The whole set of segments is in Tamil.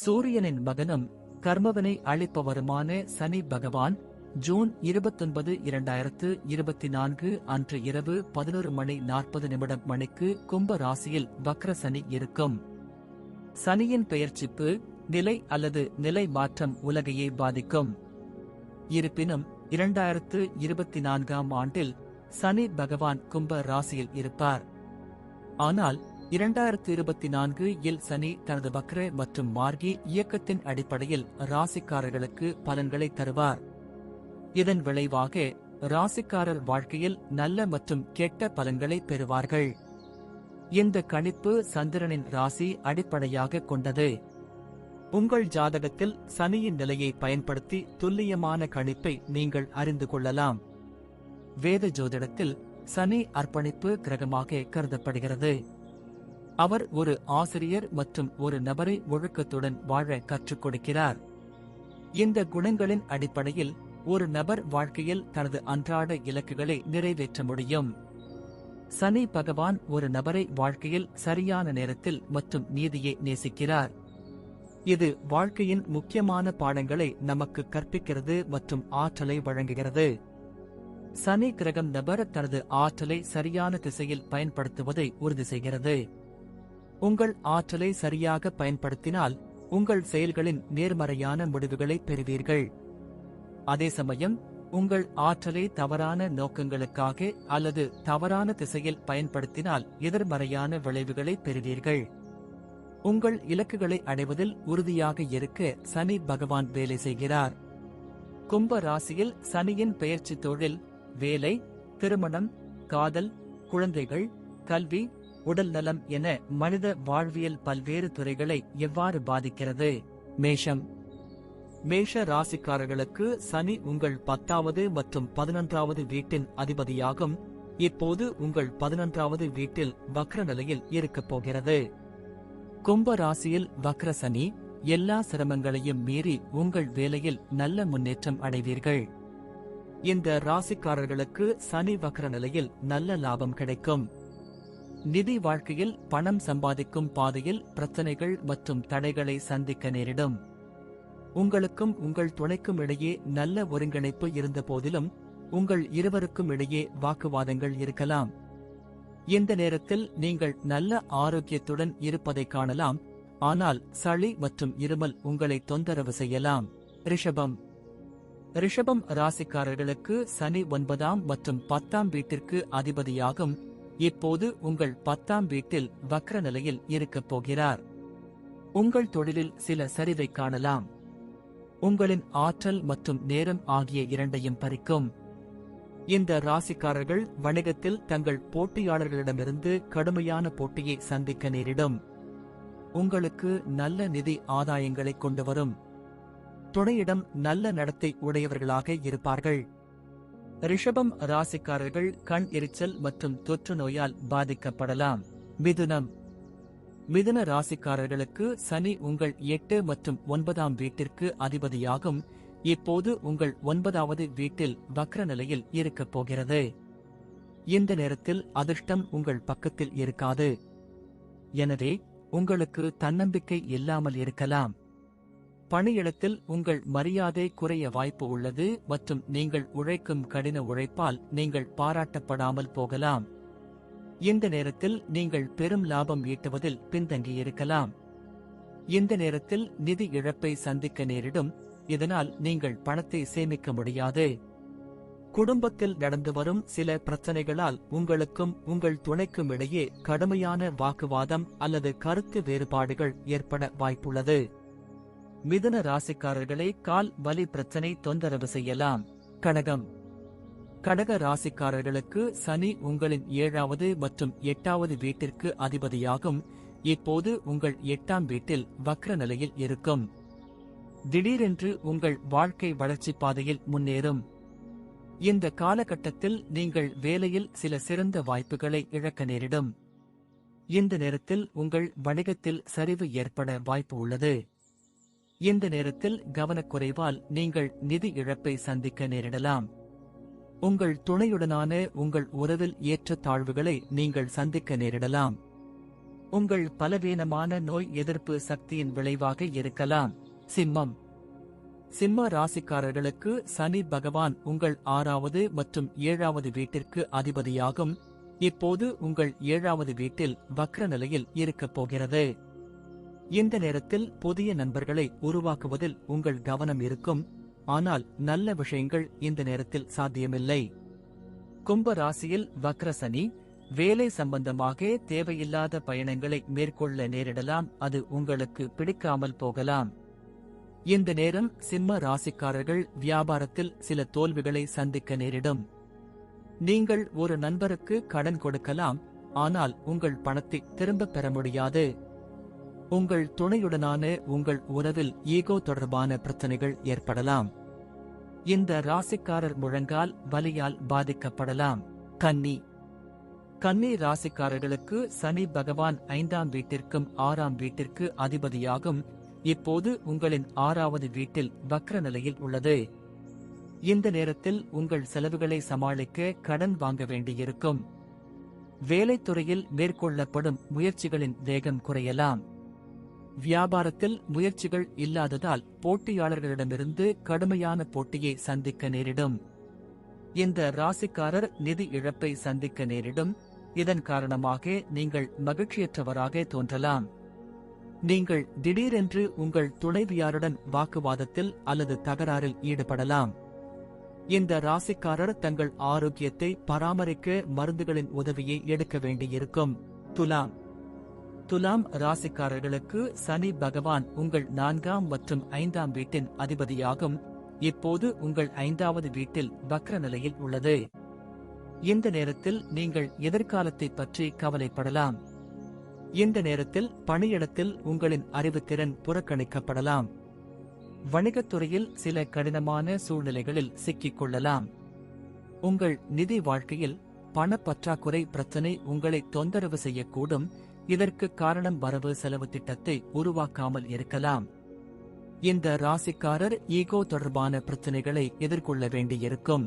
சூரியனின் மகனும் கர்மவினை அளிப்பவருமான சனி பகவான் ஜூன் 29, 2024 அன்று இரவு 11:40 மணிக்கு கும்ப ராசியில் வக்ர சனி இருக்கும். சனியின் பெயர்ச்சிப்பு நிலை அல்லது நிலை மாற்றம் உலகையே பாதிக்கும். இருப்பினும் 2024ஆம் ஆண்டில் சனி பகவான் கும்ப ராசியில் இருப்பார். ஆனால் 2024இல் சனி தனது வக்ர மற்றும் மார்கி இயக்கத்தின் அடிப்படையில் ராசிக்காரர்களுக்கு பலன்களை தருவார். இதன் விளைவாக ராசிக்காரர் வாழ்க்கையில் நல்ல மற்றும் கெட்ட பலன்களை பெறுவார்கள். இந்த கணிப்பு சந்திரனின் ராசி அடிப்படையாக கொண்டது. உங்கள் ஜாதகத்தில் சனியின் நிலையை பயன்படுத்தி துல்லியமான கணிப்பை நீங்கள் அறிந்து கொள்ளலாம். வேத ஜோதிடத்தில் சனி அர்ப்பணிப்பு கிரகமாக கருதப்படுகிறது. அவர் ஒரு ஆசிரியர் மற்றும் ஒரு நபரை ஒழுக்கத்துடன் வாழ கற்றுக் கொடுக்கிறார். இந்த குணங்களின் அடிப்படையில் ஒரு நபர் வாழ்க்கையில் தனது அன்றாட இலக்குகளை நிறைவேற்ற முடியும். சனி பகவான் ஒரு நபரை வாழ்க்கையில் சரியான நேரத்தில் மற்றும் நீதியை நேசிக்கிறார். இது வாழ்க்கையின் முக்கியமான பாடங்களை நமக்கு கற்பிக்கிறது மற்றும் ஆற்றலை வழங்குகிறது. சனி கிரகம் நபர் தனது ஆற்றலை சரியான திசையில் பயன்படுத்துவதை உறுதி செய்கிறது. உங்கள் ஆற்றலை சரியாக பயன்படுத்தினால் உங்கள் செயல்களின் நேர்மறையான முடிவுகளை பெறுவீர்கள். அதே சமயம் உங்கள் ஆற்றலை தவறான நோக்கங்களுக்காக அல்லது தவறான திசையில் பயன்படுத்தினால் எதிர்மறையான விளைவுகளை பெறுவீர்கள். உங்கள் இலக்குகளை அடைவதில் உறுதியாக இருக்க சனி பகவான் வேலை செய்கிறார். கும்ப ராசியில் சனியின் பெயர்ச்சி தொழில், வேலை, திருமணம், காதல், குழந்தைகள், கல்வி, உடல் நலம் என மனித வாழ்வியல் பல்வேறு துறைகளை எவ்வாறு பாதிக்கிறது? மேஷம். மேஷ ராசிக்காரர்களுக்கு சனி உங்கள் 10வது மற்றும் 11வது வீட்டின் அதிபதியாகும். இப்போது உங்கள் 11வது வீட்டில் வக்ர நிலையில் இருக்கப் போகிறது. கும்ப ராசியில் வக்ர சனி எல்லா சிரமங்களையும் மீறி உங்கள் வேலையில் நல்ல முன்னேற்றம் அடைவீர்கள். இந்த ராசிக்காரர்களுக்கு சனி வக்ர நிலையில் நல்ல லாபம் கிடைக்கும். நிதி வாழ்க்கையில் பணம் சம்பாதிக்கும் பாதையில் பிரச்சனைகள் மற்றும் தடைகளை சந்திக்க நேரிடும். உங்களுக்கும் உங்கள் துணைக்கும் இடையே நல்ல ஒருங்கிணைப்பு இருந்த போதிலும் உங்கள் இருவருக்கும் இடையே வாக்குவாதங்கள் இருக்கலாம். இந்த நேரத்தில் நீங்கள் நல்ல ஆரோக்கியத்துடன் இருப்பதை காணலாம். ஆனால் சளி மற்றும் இருமல் உங்களை தொந்தரவு செய்யலாம். ரிஷபம். ரிஷபம் ராசிக்காரர்களுக்கு சனி 9ஆம் மற்றும் 10ஆம் வீட்டிற்கு அதிபதியாகும். இப்போது உங்கள் 10ஆம் வீட்டில் வக்ர நிலையில் இருக்கப் போகிறார். உங்கள் தொழிலில் சில சரிவை காணலாம். உங்களின் ஆற்றல் மற்றும் நேரம் ஆகிய இரண்டையும் பறிக்கும். இந்த ராசிக்காரர்கள் வணிகத்தில் தங்கள் போட்டியாளர்களிடமிருந்து கடுமையான போட்டியை சந்திக்க நேரிடும். உங்களுக்கு நல்ல நிதி ஆதாயங்களை கொண்டு வரும். துணையிடம் நல்ல நடத்தை உடையவர்களாக இருப்பார்கள். ரிஷபம் ராசிக்காரர்கள் கண் எரிச்சல் மற்றும் தொற்று நோயால் பாதிக்கப்படலாம். மிதுனம். மிதுன ராசிக்காரர்களுக்கு சனி உங்கள் 8 மற்றும் 9ஆம் வீட்டிற்கு அதிபதியாகும். இப்போது உங்கள் 9வது வீட்டில் வக்ர நிலையில் இருக்கப் போகிறது. இந்த நேரத்தில் அதிர்ஷ்டம் உங்கள் பக்கத்தில் இருக்காது. எனவே உங்களுக்கு தன்னம்பிக்கை இல்லாமல் இருக்கலாம். பணியிடத்தில் உங்கள் மரியாதை குறைய வாய்ப்பு உள்ளது மற்றும் நீங்கள் உழைக்கும் கடின உழைப்பால் நீங்கள் பாராட்டப்படாமல் போகலாம். இந்த நேரத்தில் நீங்கள் பெரும் லாபம் ஈட்டுவதில் பின்தங்கியிருக்கலாம். இந்த நேரத்தில் நிதி இழப்பை சந்திக்க நேரிடும். இதனால் நீங்கள் பணத்தை சேமிக்க முடியாது. குடும்பத்தில் நடந்து வரும் சில பிரச்சனைகளால் உங்களுக்கும் உங்கள் துணைக்கும் இடையே கடுமையான வாக்குவாதம் அல்லது கருத்து வேறுபாடுகள் ஏற்பட வாய்ப்புள்ளது. மிதுன ராசிக்காரர்களை கால் வலி பிரச்சனை தொந்தரவு செய்யலாம். கடகம். கடக ராசிக்காரர்களுக்கு சனி உங்களின் 7வது மற்றும் 8வது வீட்டிற்கு அதிபதியாகும். இப்போது உங்கள் 8ஆம் வீட்டில் வக்ர நிலையில் இருக்கும். திடீரென்று உங்கள் வாழ்க்கை வளர்ச்சி பாதையில் முன்னேறும். இந்த காலகட்டத்தில் நீங்கள் வேலையில் சில சிறந்த வாய்ப்புகளை இழக்க நேரிடும். இந்த நேரத்தில் உங்கள் வணிகத்தில் சரிவு ஏற்பட வாய்ப்பு உள்ளது. இந்த நேரத்தில் கவனக்குறைவால் நீங்கள் நிதி இழப்பை சந்திக்க நேரிடலாம். உங்கள் துணையுடனான உங்கள் உறவில் ஏற்ற தாழ்வுகளை நீங்கள் சந்திக்க நேரிடலாம். உங்கள் பலவீனமான நோய் எதிர்ப்பு சக்தியின் விளைவாக இருக்கலாம். சிம்மம். சிம்ம ராசிக்காரர்களுக்கு சனி பகவான் உங்கள் 6வது மற்றும் 7வது வீட்டிற்கு அதிபதியாகும். இப்போது உங்கள் 7வது வீட்டில் வக்ர நிலையில் இருக்கப் போகிறது. இந்த நேரத்தில் புதிய நண்பர்களை உருவாக்குவதில் உங்கள் கவனம் இருக்கும். ஆனால் நல்ல விஷயங்கள் இந்த நேரத்தில் சாத்தியமில்லை. கும்ப ராசியில் வக்ர சனி. வேலை சம்பந்தமாக தேவையில்லாத பயணங்களை மேற்கொள்ள நேரிடலாம். அது உங்களுக்கு பிடிக்காமல் போகலாம். இந்த நேரம் சிம்ம ராசிக்காரர்கள் வியாபாரத்தில் சில தோல்விகளை சந்திக்க நேரிடும். நீங்கள் ஒரு நண்பருக்கு கடன் கொடுக்கலாம், ஆனால் உங்கள் பணத்தை திரும்பப் பெற முடியாது. உங்கள் துணையுடனான உங்கள் உறவில் ஈகோ தொடர்பான பிரச்சனைகள் ஏற்படலாம். இந்த ராசிக்காரர் முழங்கால் வலியால் பாதிக்கப்படலாம். கன்னி. கன்னி ராசிக்காரர்களுக்கு சனி பகவான் 5ஆம் வீட்டிற்கும் 6ஆம் வீட்டிற்கு அதிபதியாகும். இப்போது உங்களின் 6வது வீட்டில் வக்ர நிலையில் உள்ளது. இந்த நேரத்தில் உங்கள் செலவுகளை சமாளிக்க கடன் வாங்க வேண்டியிருக்கும். வேலைத்துறையில் மேற்கொள்ளப்படும் முயற்சிகளின் வேகம் குறையலாம். வியாபாரத்தில் முயற்சிகள் இல்லாததால் போட்டியாளர்களிடமிருந்து கடுமையான போட்டியை சந்திக்க நேரிடும். இந்த ராசிக்காரர் நிதி இழப்பை சந்திக்க நேரிடும். இதன் காரணமாக நீங்கள் மகிழ்ச்சியற்றவராக தோன்றலாம். நீங்கள் திடீரென்று உங்கள் துணைவியாருடன் வாக்குவாதத்தில் அல்லது தகராறில் ஈடுபடலாம். இந்த ராசிக்காரர் தங்கள் ஆரோக்கியத்தை பராமரிக்க மருந்துகளின் உதவியை எடுக்க வேண்டியிருக்கும். துலாம். துலாம் ராசிக்காரர்களுக்கு சனி பகவான் உங்கள் 4ஆம் மற்றும் 5ஆம் வீட்டின் அதிபதியாகும். இப்போது உங்கள் 5வது வீட்டில் வக்ர நிலையில் உள்ளது. இந்த நேரத்தில் நீங்கள் எதிர்காலத்தை பற்றி கவலைப்படலாம். இந்த நேரத்தில் பணியிடத்தில் உங்களின் அறிவுத்திறன் புறக்கணிக்கப்படலாம். வணிகத்துறையில் சில கடினமான சூழ்நிலைகளில் சிக்கிக் கொள்ளலாம். உங்கள் நிதி வாழ்க்கையில் பணப்பற்றாக்குறை பிரச்சனை உங்களை தொந்தரவு செய்யக்கூடும். இதற்கு காரணம் வரவு செலவு திட்டத்தை உருவாக்காமல் இருக்கலாம். இந்த ராசிக்காரர் ஈகோ தொடர்பான பிரச்சனைகளை எதிர்கொள்ள வேண்டியிருக்கும்.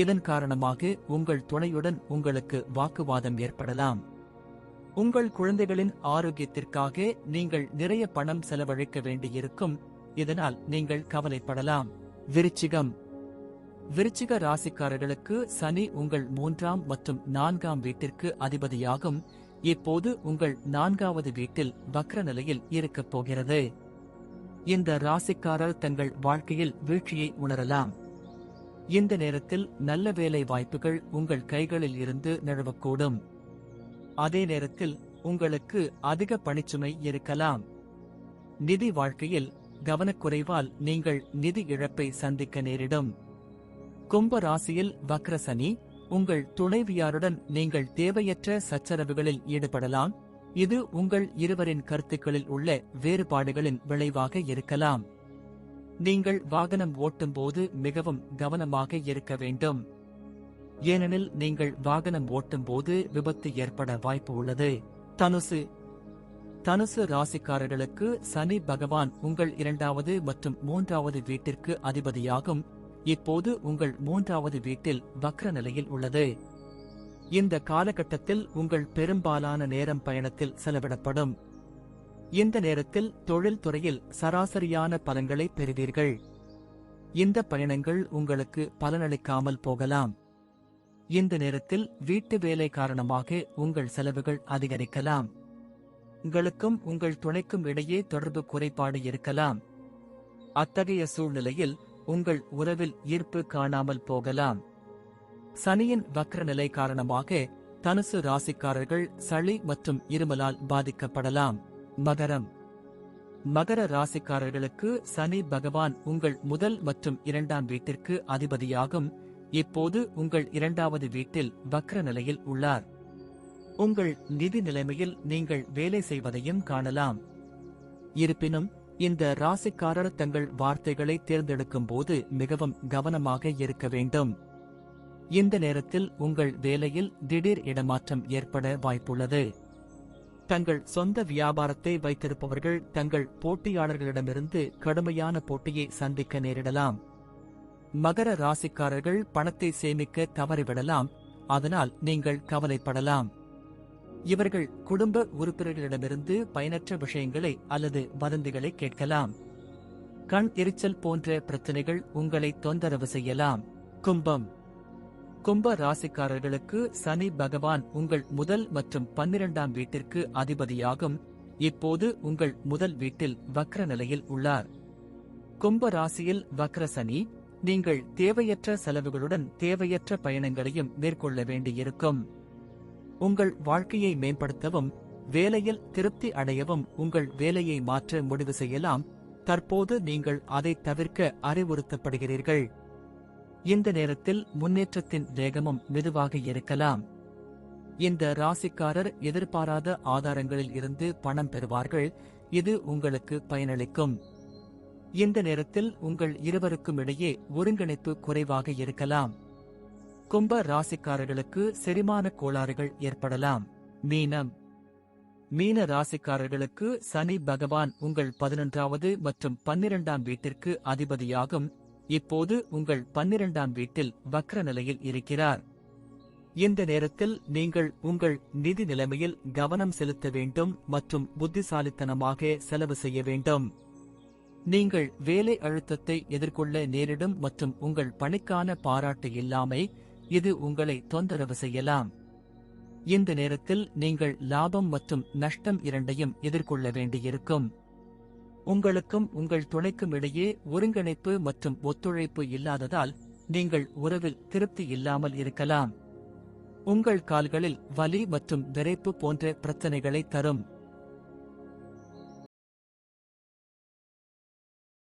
இதன் காரணமாக உங்கள் துணையுடன் உங்களுக்கு வாக்குவாதம் ஏற்படலாம். உங்கள் குழந்தைகளின் ஆரோக்கியத்திற்காக நீங்கள் நிறைய பணம் செலவழிக்க வேண்டியிருக்கும். இதனால் நீங்கள் கவலைப்படலாம். விருச்சிகம். விருச்சிக ராசிக்காரர்களுக்கு சனி உங்கள் 3ஆம் மற்றும் 4ஆம் வீட்டிற்கு அதிபதியாகும். இப்போது உங்கள் 4வது வீட்டில் வக்ர நிலையில் இருக்கப் போகிறது. இந்த ராசிக்காரர் தங்கள் வாழ்க்கையில் வீழ்ச்சியை உணரலாம். இந்த நேரத்தில் நல்ல வேலை வாய்ப்புகள் உங்கள் கைகளில் இருந்து நழுவக்கூடும். அதே நேரத்தில் உங்களுக்கு அதிக பணிச்சுமை இருக்கலாம். நிதி வாழ்க்கையில் கவனக்குறைவால் நீங்கள் நிதி இழப்பை சந்திக்க நேரிடும். கும்ப ராசியில் வக்ர சனி. உங்கள் துணைவியாருடன் நீங்கள் தேவையற்ற சச்சரவுகளில் ஈடுபடலாம். இது உங்கள் இருவரின் கருத்துக்களில் உள்ள வேறுபாடுகளின் விளைவாக இருக்கலாம். நீங்கள் வாகனம் ஓட்டும்போது மிகவும் கவனமாக இருக்க வேண்டும். ஏனெனில் நீங்கள் வாகனம் ஓட்டும்போது விபத்து ஏற்பட வாய்ப்பு உள்ளது. தனுசு. தனுசு ராசிக்காரர்களுக்கு சனி பகவான் உங்கள் 2வது மற்றும் 3வது வீட்டிற்கு அதிபதியாகும். இப்போது உங்கள் 3வது வீட்டில் வக்ர நிலையில் உள்ளது. இந்த காலகட்டத்தில் உங்கள் பெரும்பாலான நேரம் பயணத்தில் செலவிடப்படும். இந்த நேரத்தில் தொழில் துறையில் சராசரியான பலன்களை பெறுவீர்கள். இந்த பயணங்கள் உங்களுக்கு பலனளிக்காமல் போகலாம். இந்த நேரத்தில் வீட்டு வேலை காரணமாக உங்கள் செலவுகள் அதிகரிக்கலாம். உங்களுக்கும் உங்கள் துணைக்கும் இடையே தொடர்பு குறைபாடு இருக்கலாம். அத்தகைய சூழ்நிலையில் உங்கள் உறவில் ஈர்ப்பு காணாமல் போகலாம். சனியின் வக்ர நிலை காரணமாக தனுசு ராசிக்காரர்கள் சளி மற்றும் இருமலால் பாதிக்கப்படலாம். மகரம். மகர ராசிக்காரர்களுக்கு சனி பகவான் உங்கள் 1 மற்றும் 2ஆம் வீட்டிற்கு அதிபதியாகும். இப்போது உங்கள் 2வது வீட்டில் வக்ர நிலையில் உள்ளார். உங்கள் நிதி நிலைமையில் நீங்கள் வேலை செய்வதையும் காணலாம். இருப்பினும் இந்த ராசிக்காரர் தங்கள் வார்த்தைகளை தேர்ந்தெடுக்கும் போது மிகவும் கவனமாக இருக்க வேண்டும். இந்த நேரத்தில் உங்கள் வேலையில் திடீர் இடமாற்றம் ஏற்பட வாய்ப்புள்ளது. தங்கள் சொந்த வியாபாரத்தை வைத்திருப்பவர்கள் தங்கள் போட்டியாளர்களிடமிருந்து கடுமையான போட்டியை சந்திக்க நேரிடலாம். மகர ராசிக்காரர்கள் பணத்தை சேமிக்க தவறிவிடலாம். அதனால் நீங்கள் கவலைப்படலாம். இவர்கள் குடும்ப உறுப்பினர்களிடமிருந்து பயனற்ற விஷயங்களை அல்லது வதந்திகளை கேட்கலாம். கண் எரிச்சல் போன்ற பிரச்சனைகள் உங்களை தொந்தரவு செய்யலாம். கும்பம். கும்ப ராசிக்காரர்களுக்கு சனி பகவான் உங்கள் முதல் மற்றும் 12ஆம் வீட்டிற்கு அதிபதியாகும். இப்போது உங்கள் முதல் வீட்டில் வக்ர நிலையில் உள்ளார். கும்ப ராசியில் வக்ர சனி, நீங்கள் தேவையற்ற செலவுகளுடன் தேவையற்ற பயணங்களையும் மேற்கொள்ள வேண்டியிருக்கும். உங்கள் வாழ்க்கையை மேம்படுத்தவும் வேலையில் திருப்தி அடையவும் உங்கள் வேலையை மாற்ற முடிவு செய்யலாம். தற்போது நீங்கள் அதை தவிர்க்க அறிவுறுத்தப்படுகிறீர்கள். இந்த நேரத்தில் முன்னேற்றத்தின் வேகமும் மெதுவாக இருக்கலாம். இந்த ராசிக்காரர் எதிர்பாராத ஆதாரங்களில் இருந்து பணம் பெறுவார்கள். இது உங்களுக்கு பயனளிக்கும். இந்த நேரத்தில் உங்கள் இருவருக்கும் இடையே ஒருங்கிணைப்பு குறைவாக இருக்கலாம். கும்ப ராசிக்காரர்களுக்கு செரிமான கோளாறுகள் ஏற்படலாம். மீனம். மீன ராசிக்காரர்களுக்கு சனி பகவான் உங்கள் 11வது மற்றும் 12ஆம் வீட்டிற்கு அதிபதியாகும். இப்போது உங்கள் 12ஆம் வீட்டில் வக்ர நிலையில் இருக்கிறார். இந்த நேரத்தில் நீங்கள் உங்கள் நிதி நிலைமையில் கவனம் செலுத்த வேண்டும் மற்றும் புத்திசாலித்தனமாக செலவு செய்ய வேண்டும். நீங்கள் வேலை அழுத்தத்தை எதிர்கொள்ள நேரிடும் மற்றும் உங்கள் பணிக்கான பாராட்டு இல்லாமை இது உங்களை தொந்தரவு செய்யலாம். இந்த நேரத்தில் நீங்கள் லாபம் மற்றும் நஷ்டம் இரண்டையும் எதிர்கொள்ள வேண்டியிருக்கும். உங்களுக்கும் உங்கள் துணைக்கும் இடையே ஒருங்கிணைப்பு மற்றும் ஒத்துழைப்பு இல்லாததால் நீங்கள் உறவில் திருப்தி இல்லாமல் இருக்கலாம். உங்கள் கால்களில் வலி மற்றும் விரைப்பு போன்ற பிரச்சனைகளை தரும்.